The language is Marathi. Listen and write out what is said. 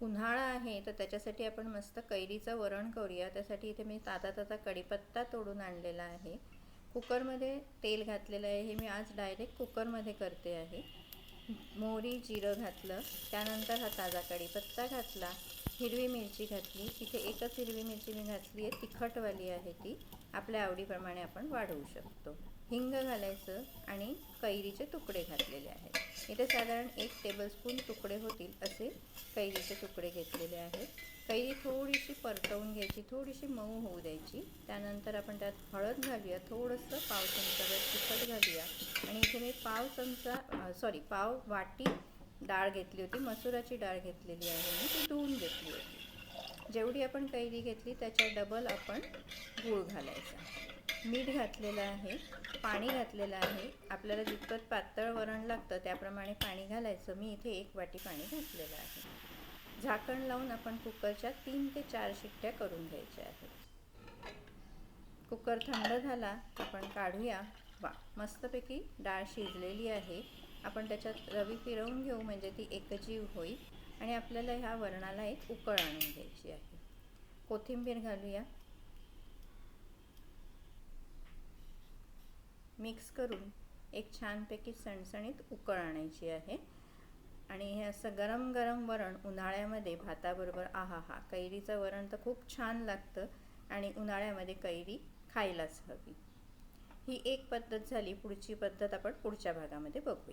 उन्हाळा आहे तर त्याच्यासाठी आपण मस्त कैरीचं वरण करूया। त्यासाठी इथे मी ताजा कढीपत्ता तोडून आणलेला आहे। कुकरमध्ये तेल घातलेलं आहे। हे मी आज डायरेक्ट कुकरमध्ये करते आहे। मोहरी जिरं घातलं, त्यानंतर हा ताजा कढीपत्ता घातला, हिरवी मिरची घातली। इथे एकच हिरवी मिरची मी घातली आहे, तिखटवाली आहे ती, आपल्या आवडीप्रमाणे आपण वाढवू शकतो। हिंग घालायचं आणि कैरीचे तुकडे घातलेले आहेत। इथे साधारण 1 टेबलस्पून तुकडे होतील असे कैरीचे तुकडे घेतलेले आहेत। कैरी थोडीशी परतवून घ्यायची, थोडीशी मऊ होऊ द्यायची। त्यानंतर आपण त्यात हळद घालूया, थोडंसं पाव चमचाभर तिखट घालूया आणि इथे मी पाव वाटी डाळ घेतली होती, मसुराची डाळ घेतलेली आहे मी, ती धुवून घेतली होती। जेवढी आपण कैरी घेतली त्याच्या डबल आपण गूळ घालायचा। मीठ घातलेलं आहे, पाणी घातलेलं आहे। आपल्याला जितपत पातळ वरण लागतं त्याप्रमाणे पाणी घालायचं। मी इथे 1 वाटी पाणी घातलेलं आहे। झाकण लावून आपण कुकरच्या 3 ते 4 शिट्ट्या करून घ्यायच्या आहेत। कुकर थंड झाला आपण काढूया। मस्तपैकी डाळ शिजलेली आहे। आपण त्याच्यात रवी फिरवून घेऊ म्हणजे ती एकजीव होईल आणि आपल्याला ह्या वरणाला एक उकळ आणून घ्यायची आहे। कोथिंबीर घालूया, मिक्स करून एक छानपैकी सणसणीत उकळ आणायची आहे। आणि हे असं गरम गरम वरण उन्हाळ्यामध्ये भाताबरोबर, आहा, कैरीचं वरण तर खूप छान लागतं आणि उन्हाळ्यामध्ये कैरी खायलाच हवी। ही एक पद्धत झाली। पुढची पद्धत आपण पुढच्या भागामध्ये बघूया।